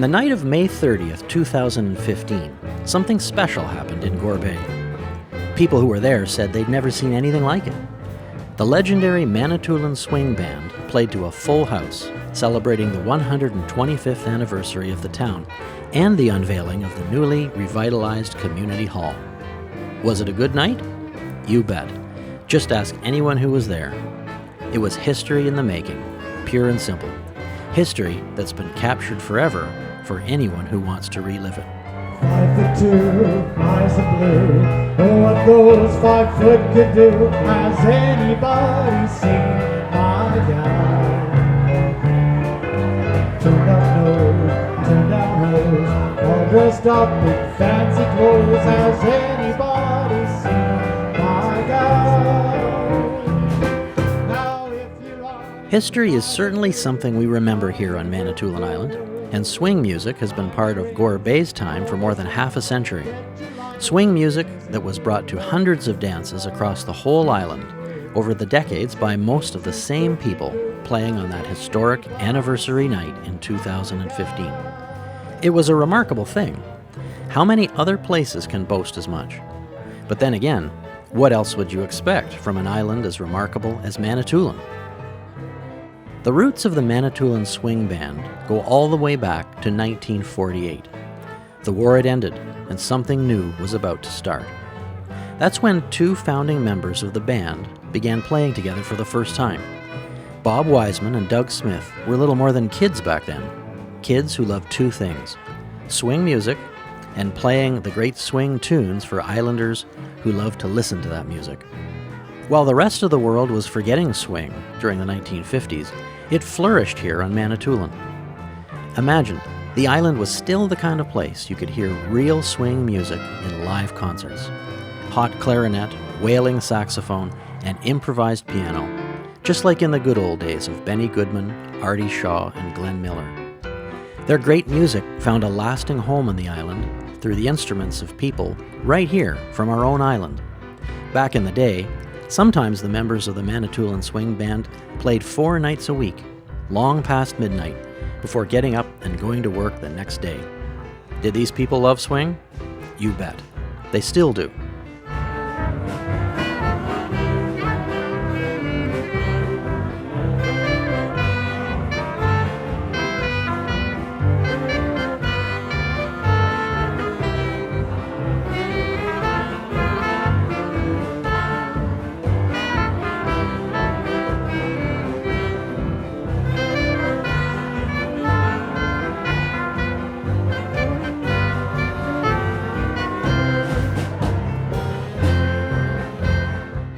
the night of May 30th, 2015, something special happened in Gore Bay. People who were there said they'd never seen anything like it. The legendary Manitoulin Swing Band played to a full house, celebrating the 125th anniversary of the town and the unveiling of the newly revitalized community hall. Was it a good night? You bet. Just ask anyone who was there. It was history in the making, pure and simple. History that's been captured forever for anyone who wants to relive it. 5'2", eyes of blue. Oh, what those 5 foot could do. Has anybody seen my guy? Turned up nose, turned down hose, all dressed up in fancy clothes. Has anybody seen my guy? Now if you are... History is certainly something we remember here on Manitoulin Island. And swing music has been part of Gore Bay's time for more than half a century. Swing music that was brought to hundreds of dances across the whole island over the decades by most of the same people playing on that historic anniversary night in 2015. It was a remarkable thing. How many other places can boast as much? But then again, what else would you expect from an island as remarkable as Manitoulin? The roots of the Manitoulin Swing Band go all the way back to 1948. The war had ended, and something new was about to start. That's when 2 founding members of the band began playing together for the first time. Bob Wiseman and Doug Smith were little more than kids back then. Kids who loved 2 things: swing music and playing the great swing tunes for islanders who loved to listen to that music. While the rest of the world was forgetting swing during the 1950s, it flourished here on Manitoulin. Imagine, the island was still the kind of place you could hear real swing music in live concerts. Hot clarinet, wailing saxophone, and improvised piano, just like in the good old days of Benny Goodman, Artie Shaw, and Glenn Miller. Their great music found a lasting home on the island through the instruments of people right here from our own island. Back in the day, sometimes the members of the Manitoulin Swing Band played 4 nights a week, long past midnight, before getting up and going to work the next day. Did these people love swing? You bet. They still do.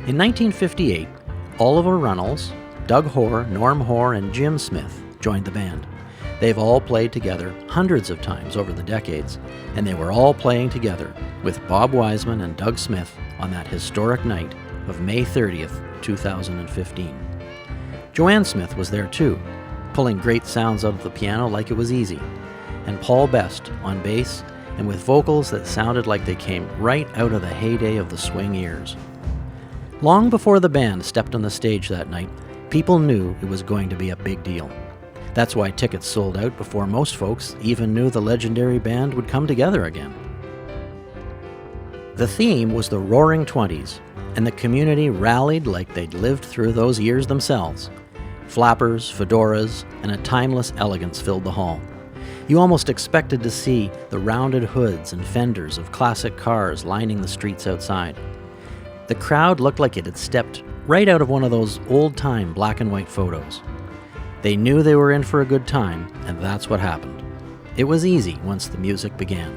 In 1958, Oliver Runnels, Doug Hoare, Norm Hoare, and Jim Smith joined the band. They've all played together hundreds of times over the decades, and they were all playing together with Bob Wiseman and Doug Smith on that historic night of May 30th, 2015. Joanne Smith was there too, pulling great sounds out of the piano like it was easy, and Paul Best on bass and with vocals that sounded like they came right out of the heyday of the swing years. Long before the band stepped on the stage that night, people knew it was going to be a big deal. That's why tickets sold out before most folks even knew the legendary band would come together again. The theme was the Roaring Twenties, and the community rallied like they'd lived through those years themselves. Flappers, fedoras, and a timeless elegance filled the hall. You almost expected to see the rounded hoods and fenders of classic cars lining the streets outside. The crowd looked like it had stepped right out of one of those old-time black and white photos. They knew they were in for a good time, and that's what happened. It was easy once the music began.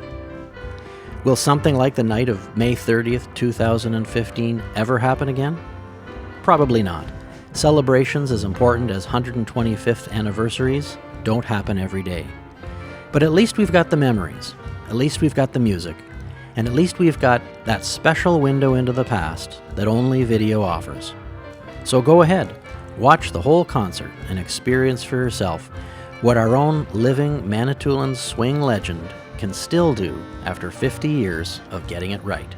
Will something like the night of May 30th, 2015 ever happen again? Probably not. Celebrations as important as 125th anniversaries don't happen every day. But at least we've got the memories, at least we've got the music, and at least we've got that special window into the past that only video offers. So go ahead, watch the whole concert and experience for yourself what our own living Manitoulin swing legend can still do after 50 years of getting it right.